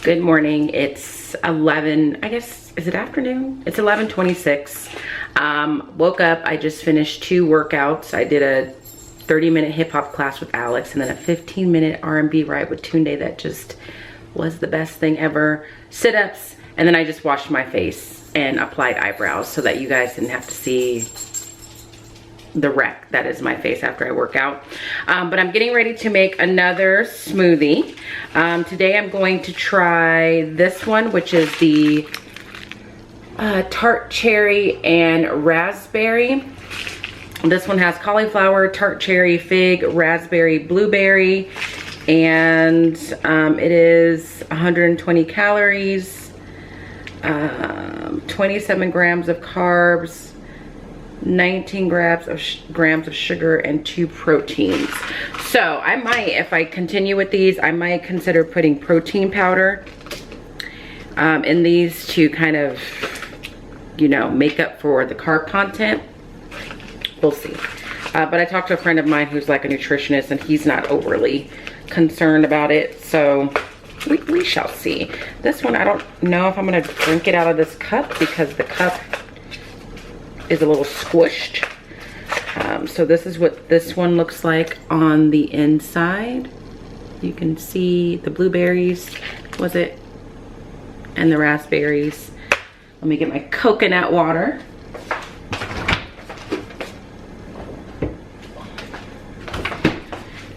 Good morning. It's 11, I guess, is it afternoon? It's 11:26. Woke up, I just finished 2 workouts. I did a 30-minute hip hop class with Alex and then a 15-minute R&B ride with Tunde that just was the best thing ever. Sit-ups, and then I just washed my face and applied eyebrows so that you guys didn't have to see the wreck that is my face after I work out. But I'm getting ready to make another smoothie. Today I'm going to try this one, which is the tart cherry and raspberry. This one has cauliflower, tart cherry, fig, raspberry, blueberry, and it is 120 calories, 27 grams of carbs, 19 grams of sugar, and 2 proteins. So I might, if I continue with these, I might consider putting protein powder in these to kind of, you know, make up for the carb content. We'll see. But I talked to a friend of mine who's like a nutritionist, and he's not overly concerned about it. So we shall see. This one, I don't know if I'm gonna drink it out of this cup because the cup is a little squished. So this is what this one looks like on the inside. You can see the blueberries, was it? And the raspberries. Let me get my coconut water.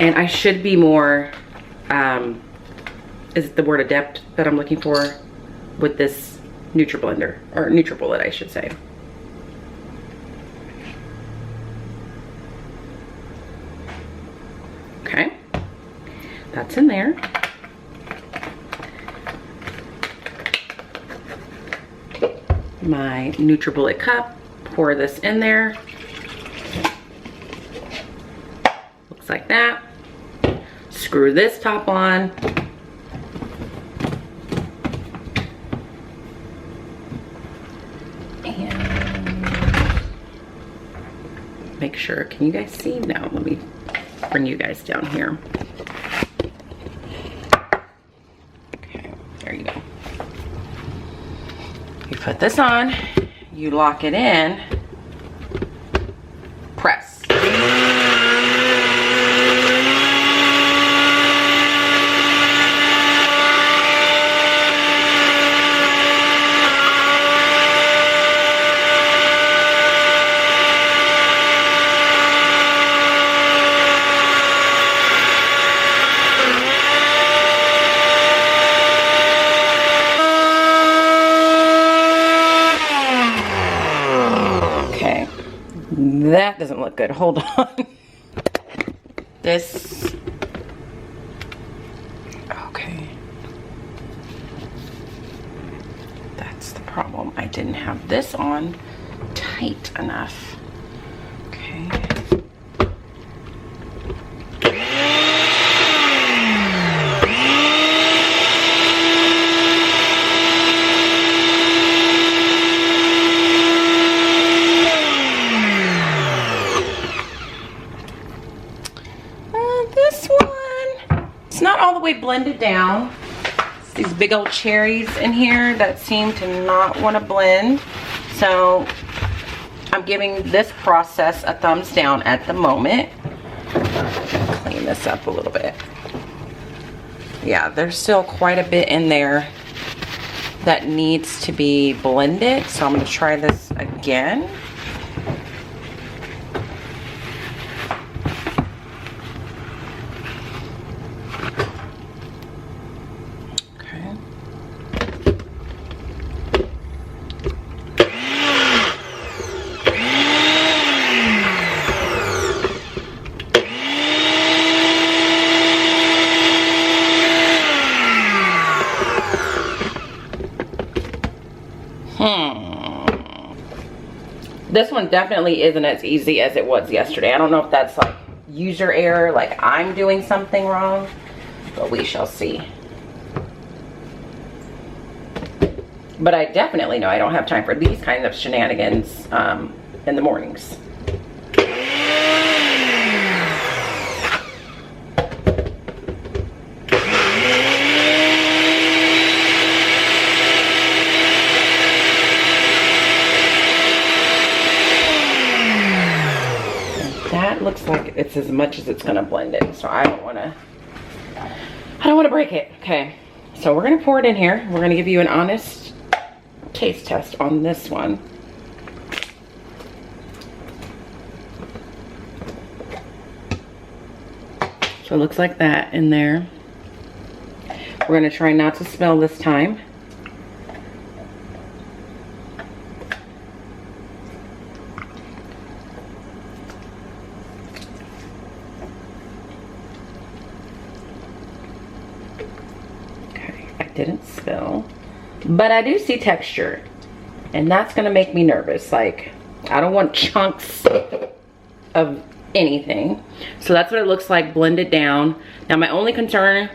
And I should be more, is it the word adept that I'm looking for with this NutriBlender, or NutriBullet I should say. Okay, that's in there. My NutriBullet cup, pour this in there. Looks like that. Screw this top on. And make sure, can you guys see? No, let me bring you guys down here. Okay, there you go. You put this on, you lock it in, press. That doesn't look good. Hold on. This. Okay. That's the problem. I didn't have this on tight enough. Okay. Blended down. These big old cherries in here that seem to not want to blend, so I'm giving this process a thumbs down at the moment. Clean this up a little bit. Yeah, there's still quite a bit in there that needs to be blended, so I'm going to try this again. This one definitely isn't as easy as it was yesterday. I don't know if that's like user error, like I'm doing something wrong, but we shall see. But I definitely know I don't have time for these kinds of shenanigans in the mornings. it's as much as it's gonna blend it. So I don't wanna break it. Okay, so we're gonna pour it in here. We're gonna give you an honest taste test on this one. So it looks like that in there. We're gonna try not to smell this time. Okay, I didn't spill, but I do see texture, and that's gonna make me nervous. Like, I don't want chunks of anything. So that's what it looks like blended down. Now my only concern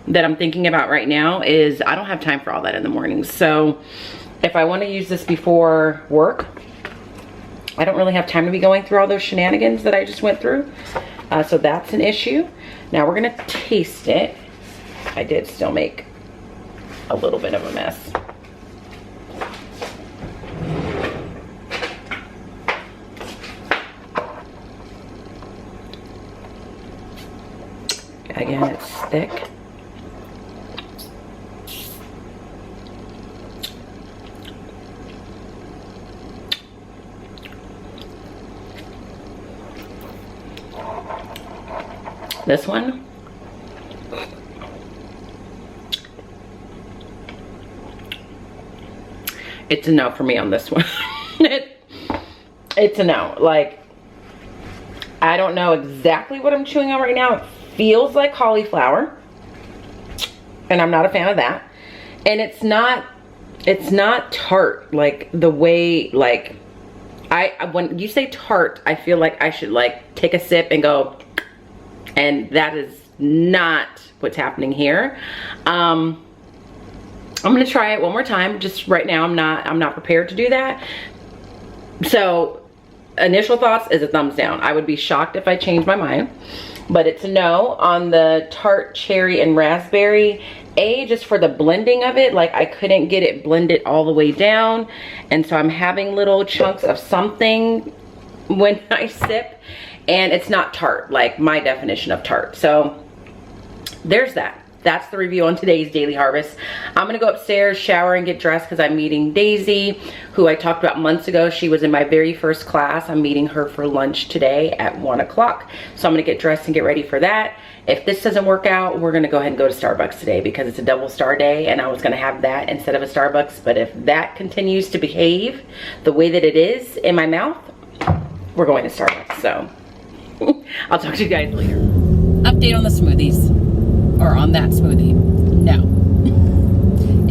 that I'm thinking about right now is I don't have time for all that in the morning. So if I want to use this before work, I don't really have time to be going through all those shenanigans that I just went through. So that's an issue. Now we're gonna taste it. I did still make a little bit of a mess. Again, it's thick. This one, it's a no for me on this one. It's a no. Like, I don't know exactly what I'm chewing on right now. It feels like cauliflower, and I'm not a fan of that. And it's not tart like the way, like, when you say tart, I feel like I should like take a sip and go, and that is not what's happening here. I'm gonna try it one more time. Just right now, I'm not prepared to do that. So initial thoughts is a thumbs down. I would be shocked if I changed my mind, but it's a no on the tart cherry and raspberry. Just for the blending of it, like I couldn't get it blended all the way down, and so I'm having little chunks of something when I sip, and it's not tart, like my definition of tart. So there's that. That's the review on today's Daily Harvest. I'm gonna go upstairs, shower, and get dressed because I'm meeting Daisy, who I talked about months ago. She was in my very first class. I'm meeting her for lunch today at 1 o'clock. So I'm gonna get dressed and get ready for that. If this doesn't work out, we're gonna go ahead and go to Starbucks today because it's a double star day, and I was gonna have that instead of a Starbucks. But if that continues to behave the way that it is in my mouth, we're going to Starbucks. So I'll talk to you guys later. Update on the smoothies, or on that smoothie. No.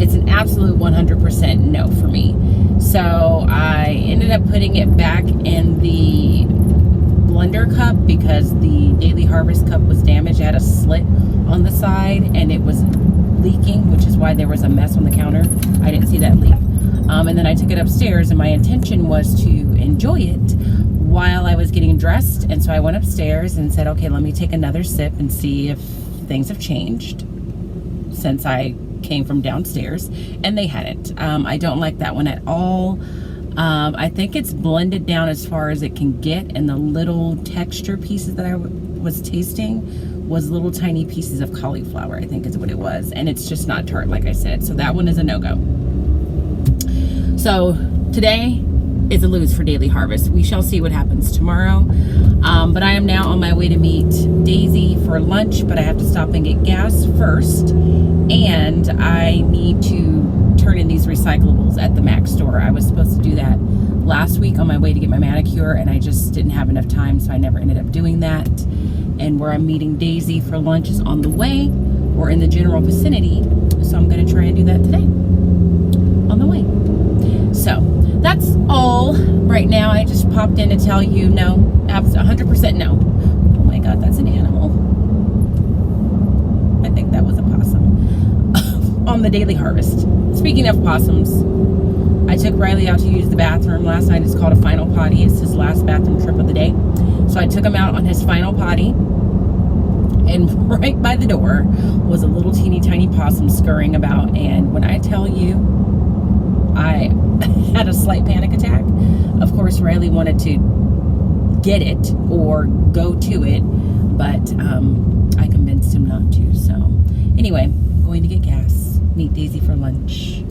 It's an absolute 100% no for me. So I ended up putting it back in the blender cup because the Daily Harvest cup was damaged. It had a slit on the side and it was leaking, which is why there was a mess on the counter. I didn't see that leak. And then I took it upstairs, and my intention was to enjoy it while I was getting dressed. And so I went upstairs and said, okay, let me take another sip and see if things have changed since I came from downstairs, and they hadn't. I don't like that one at all. I think it's blended down as far as it can get, and the little texture pieces that I was tasting was little tiny pieces of cauliflower, I think is what it was, and it's just not tart, like I said. So that one is a no-go. So today is a lose for Daily Harvest. We shall see what happens tomorrow. But I am now on my way to meet Daisy for lunch, but I have to stop and get gas first, and I need to turn in these recyclables at the Mac store. I was supposed to do that last week on my way to get my manicure, and I just didn't have enough time, so I never ended up doing that. And where I'm meeting Daisy for lunch is on the way, or in the general vicinity, so I'm going to try and do that today on the way. So that's all right now. I just popped in to tell you no, 100% no. Oh my God, that's an animal. I think that was a possum. On the Daily Harvest. Speaking of possums, I took Riley out to use the bathroom last night. It's called a final potty. It's his last bathroom trip of the day. So I took him out on his final potty, and right by the door was a little teeny tiny possum scurrying about. And when I tell you, I had a slight panic attack. Of course, Riley wanted to get it or go to it, but I convinced him not to. So anyway, I'm going to get gas, meet Daisy for lunch,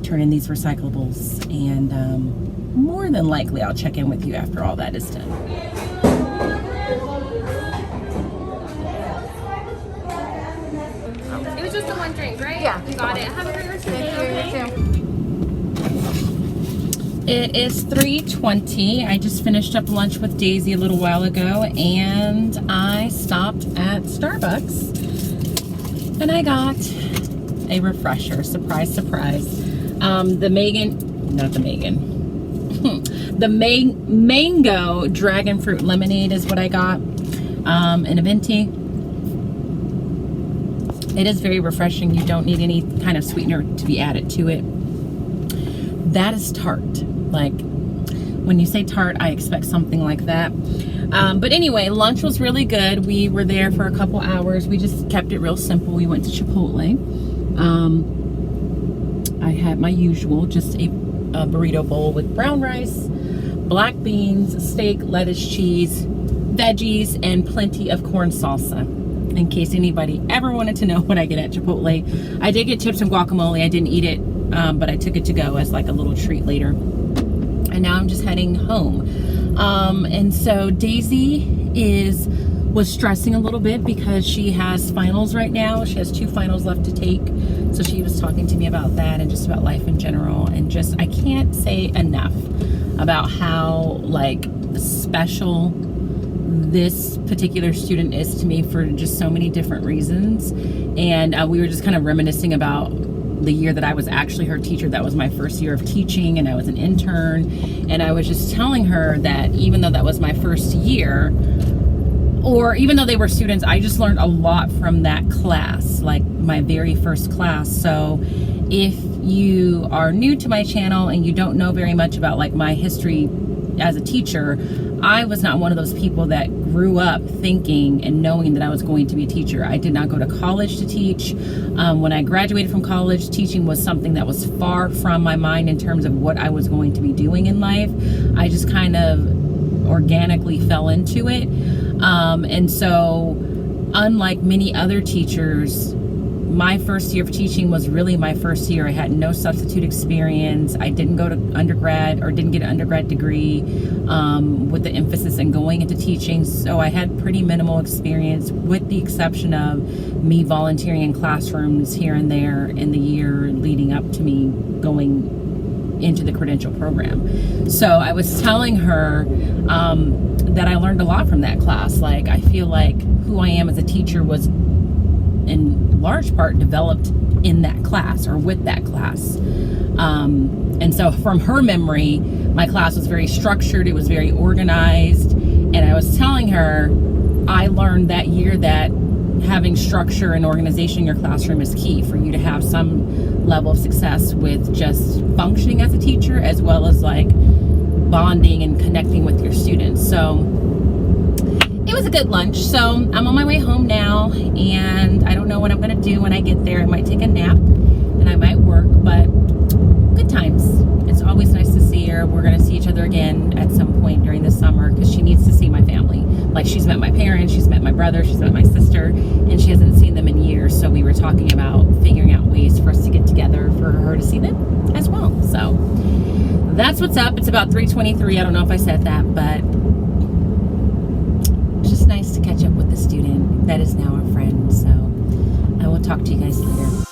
turn in these recyclables, and more than likely I'll check in with you after all that is done. It was just the one drink, right? Yeah. You got it. Have a great rest of the day. Thank you. It is 3:20. I just finished up lunch with Daisy a little while ago, and I stopped at Starbucks and I got a refresher. Surprise, surprise. The mango dragon fruit lemonade is what I got in a venti. It is very refreshing. You don't need any kind of sweetener to be added to it. That is tart. Like, when you say tart, I expect something like that. But anyway, lunch was really good. We were there for a couple hours. We just kept it real simple. We went to Chipotle. I had my usual, just a burrito bowl with brown rice, black beans, steak, lettuce, cheese, veggies, and plenty of corn salsa. In case anybody ever wanted to know what I get at Chipotle. I did get chips and guacamole. I didn't eat it, but I took it to go as like a little treat later. And now I'm just heading home. And so Daisy was stressing a little bit because she has finals right now. She has 2 finals left to take. So she was talking to me about that and just about life in general. And just, I can't say enough about how like special this particular student is to me for just so many different reasons. And we were just kind of reminiscing about the year that I was actually her teacher. That was my first year of teaching, and I was an intern. And I was just telling her that even though that was my first year, or even though they were students, I just learned a lot from that class, like my very first class. So if you are new to my channel and you don't know very much about like my history as a teacher, I was not one of those people that grew up thinking and knowing that I was going to be a teacher. I did not go to college to teach. When I graduated from college, teaching was something that was far from my mind in terms of what I was going to be doing in life. I just kind of organically fell into it. And so, unlike many other teachers, my first year of teaching was really my first year. I had no substitute experience. I didn't go to undergrad or didn't get an undergrad degree with the emphasis in going into teaching. So I had pretty minimal experience with the exception of me volunteering in classrooms here and there in the year leading up to me going into the credential program. So I was telling her that I learned a lot from that class. Like, I feel like who I am as a teacher was in large part developed in that class or with that class. And so from her memory, my class was very structured, it was very organized, and I was telling her I learned that year that having structure and organization in your classroom is key for you to have some level of success with just functioning as a teacher, as well as like bonding and connecting with your students. So it was a good lunch. So I'm on my way home now, and I don't know what I'm gonna do when I get there. I might take a nap and I might work, but good times. It's always nice to see her. We're gonna see each other again at some point during the summer because she needs to see my family. Like, she's met my parents, she's met my brother, she's met my sister, and she hasn't seen them in years. So we were talking about figuring out ways for us to get together for her to see them as well. So that's what's up. It's about 3:23. I don't know if I said that, but it's just nice to catch up with the student that is now a friend. So I will talk to you guys later.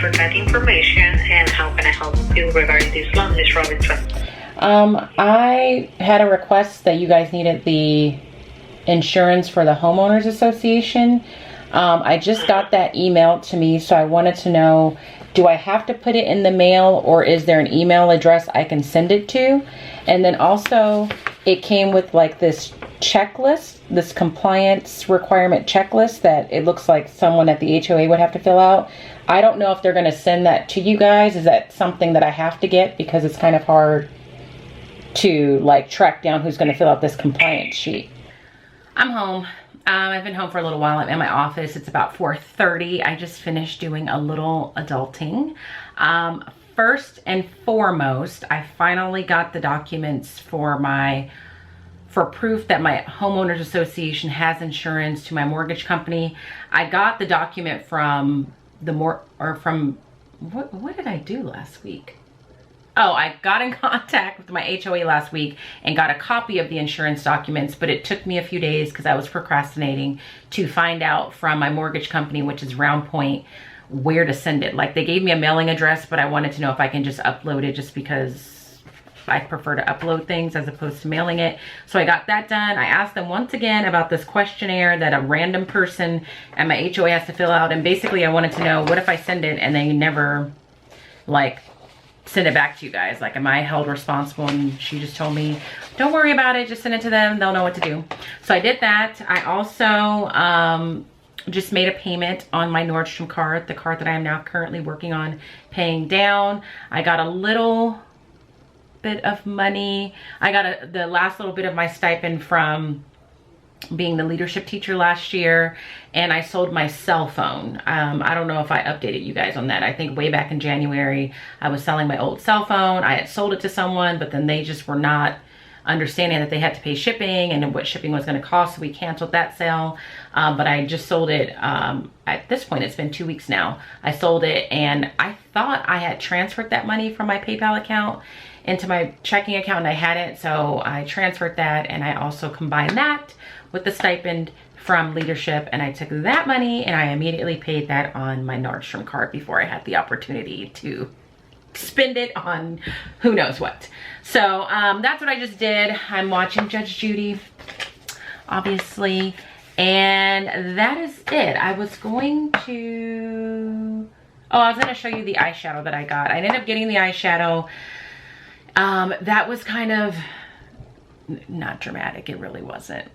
For that information, and how can I help you regarding this loan, Ms. Robinson? I had a request that you guys needed the insurance for the homeowners association. I just got that emailed to me, so I wanted to know, do I have to put it in the mail, or is there an email address I can send it to? And then also it came with like this checklist, this compliance requirement checklist that it looks like someone at the HOA would have to fill out. I don't know if they're going to send that to you guys. Is that something that I have to get, because it's kind of hard to like track down who's going to fill out this compliance sheet? I'm home. I've been home for a little while. I'm in my office. It's about 4:30. I just finished doing a little adulting. First and foremost, I finally got the documents for proof that my homeowners association has insurance to my mortgage company. I got the document from what did I do last week? Oh, I got in contact with my HOA last week and got a copy of the insurance documents, but it took me a few days because I was procrastinating to find out from my mortgage company, which is Round Point, where to send it. Like, they gave me a mailing address, but I wanted to know if I can just upload it, just because I prefer to upload things as opposed to mailing it. So I got that done. I asked them once again about this questionnaire that a random person at my HOA has to fill out. And basically I wanted to know, what if I send it and they never like send it back to you guys? Like, am I held responsible? And she just told me, don't worry about it, just send it to them, they'll know what to do. So I did that. I also just made a payment on my Nordstrom card, the card that I am now currently working on paying down. I got a little bit of money. I got the last little bit of my stipend from being the leadership teacher last year, and I sold my cell phone. I don't know if I updated you guys on that. I think way back in January, I was selling my old cell phone. I had sold it to someone, but then they just were not understanding that they had to pay shipping and what shipping was going to cost, so we canceled that sale. But I just sold it. At this point, it's been 2 weeks now. I sold it, and I thought I had transferred that money from my PayPal account into my checking account, and I hadn't, so I transferred that, and I also combined that with the stipend from leadership, and I took that money and I immediately paid that on my Nordstrom card before I had the opportunity to spend it on who knows what. So that's what I just did. I'm watching Judge Judy, obviously, and that is it. I was going to show you the eyeshadow that I got. I ended up getting the eyeshadow. That was kind of not dramatic. It really wasn't.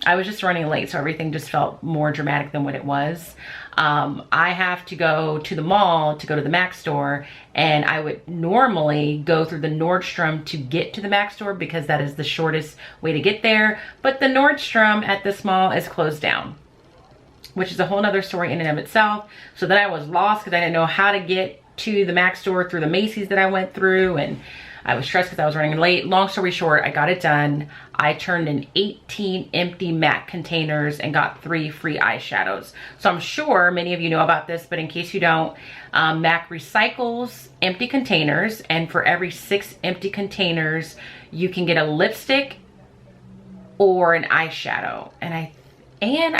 I was just running late, so everything just felt more dramatic than what it was. I have to go to the mall to go to the Mac store, and I would normally go through the Nordstrom to get to the Mac store because that is the shortest way to get there. But the Nordstrom at this mall is closed down, which is a whole nother story in and of itself. So then I was lost because I didn't know how to get to the Mac store through the Macy's that I went through, and I was stressed because I was running late. Long story short, I got it done. I turned in 18 empty MAC containers and got 3 free eyeshadows. So I'm sure many of you know about this, but in case you don't, MAC recycles empty containers, and for every 6 empty containers, you can get a lipstick or an eyeshadow. And I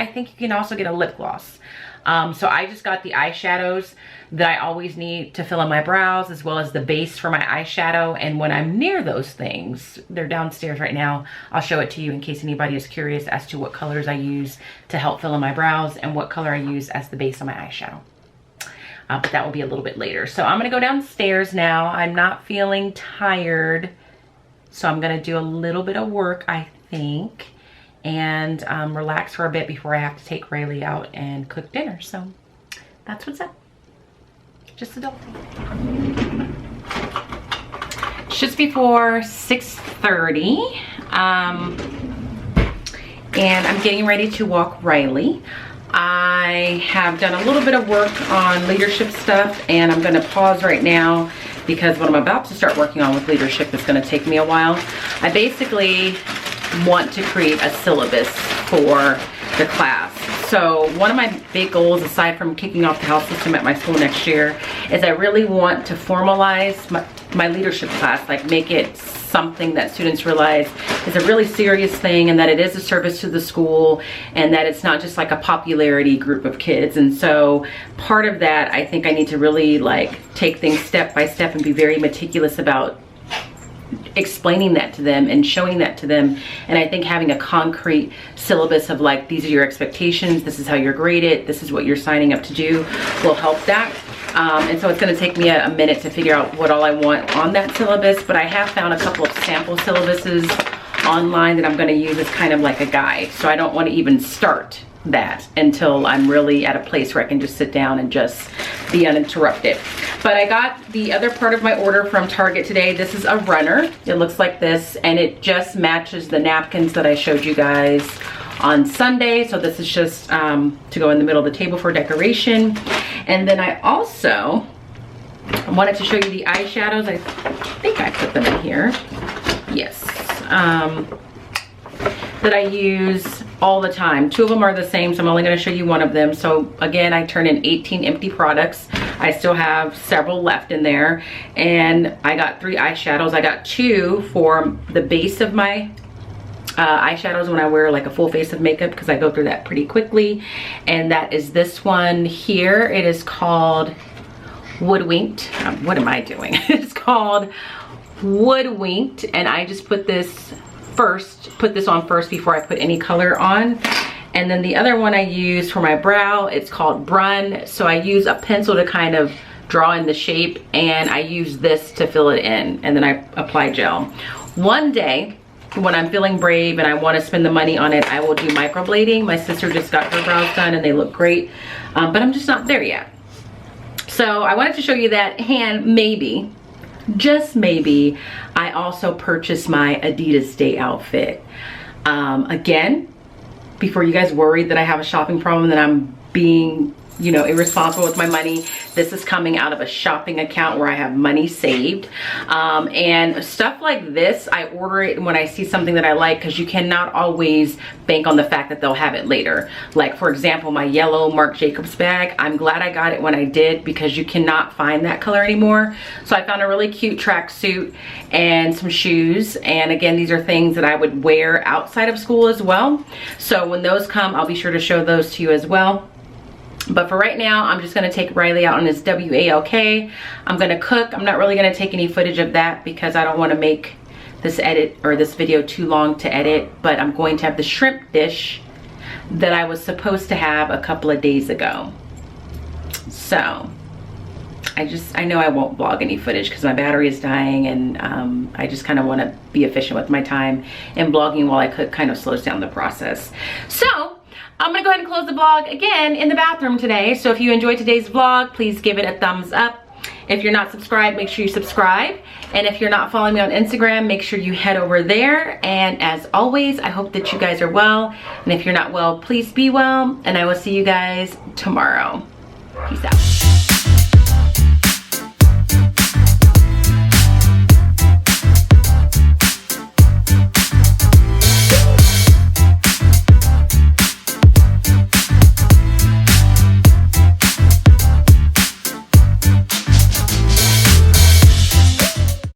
think you can also get a lip gloss. So I just got the eyeshadows that I always need to fill in my brows, as well as the base for my eyeshadow. And when I'm near those things, they're downstairs right now, I'll show it to you in case anybody is curious as to what colors I use to help fill in my brows and what color I use as the base on my eyeshadow. But that will be a little bit later. So I'm gonna go downstairs now. I'm not feeling tired, so I'm gonna do a little bit of work, I think, and relax for a bit before I have to take Rayleigh out and cook dinner. So that's what's up. Just adulting. It's just before 6:30, and I'm getting ready to walk Riley. I have done a little bit of work on leadership stuff, and I'm gonna pause right now because what I'm about to start working on with leadership is gonna take me a while. I basically want to create a syllabus for the class. So one of my big goals, aside from kicking off the health system at my school next year, is I really want to formalize my leadership class, like make it something that students realize is a really serious thing, and that it is a service to the school, and that it's not just like a popularity group of kids. And so part of that, I think I need to really like take things step by step and be very meticulous about explaining that to them and showing that to them. And I think having a concrete syllabus of like, these are your expectations, this is how you're graded, this is what you're signing up to do, will help that. And so it's going to take me a minute to figure out what all I want on that syllabus, but I have found a couple of sample syllabuses online that I'm going to use as kind of like a guide. So I don't want to even start that until I'm really at a place where I can just sit down and just be uninterrupted. But I got the other part of my order from Target today. This is a runner. It looks like this, and it just matches the napkins that I showed you guys on Sunday. So this is just to go in the middle of the table for decoration. And then I also wanted to show you the eyeshadows. I think I put them in here. Yes. That I use all the time. 2 of them are the same, so I'm only going to show you 1 of them. So again, I turned in 18 empty products. I still have several left in there, and I got 3 eyeshadows. I got 2 for the base of my eyeshadows when I wear like a full face of makeup, because I go through that pretty quickly. And that is this one here. It is called Woodwinked. What am I doing? It's called Woodwinked, and I just put this on first before I put any color on. And then the other one I use for my brow, it's called Brun. So I use a pencil to kind of draw in the shape, and I use this to fill it in, and then I apply gel. One day when I'm feeling brave and I want to spend the money on it, I will do microblading. My sister just got her brows done and they look great, but I'm just not there yet. So I wanted to show you that, and maybe, just maybe, I also purchased my Adidas Day outfit. Again, before you guys worry that I have a shopping problem, that I'm being, you know, irresponsible with my money, this is coming out of a shopping account where I have money saved. And stuff like this, I order it when I see something that I like, because you cannot always bank on the fact that they'll have it later. Like, for example, my yellow Marc Jacobs bag, I'm glad I got it when I did, because you cannot find that color anymore. So I found a really cute tracksuit and some shoes. And again, these are things that I would wear outside of school as well. So when those come, I'll be sure to show those to you as well. But for right now, I'm just gonna take Riley out on his WALK. I'm gonna cook. I'm not really gonna take any footage of that because I don't wanna make this edit or this video too long to edit, but I'm going to have the shrimp dish that I was supposed to have a couple of days ago. So I know I won't vlog any footage because my battery is dying, and I just kind of want to be efficient with my time, and vlogging while I cook kind of slows down the process. So I'm gonna go ahead and close the vlog again in the bathroom today. So if you enjoyed today's vlog, please give it a thumbs up. If you're not subscribed, make sure you subscribe. And if you're not following me on Instagram, make sure you head over there. And as always, I hope that you guys are well. And if you're not well, please be well. And I will see you guys tomorrow. Peace out.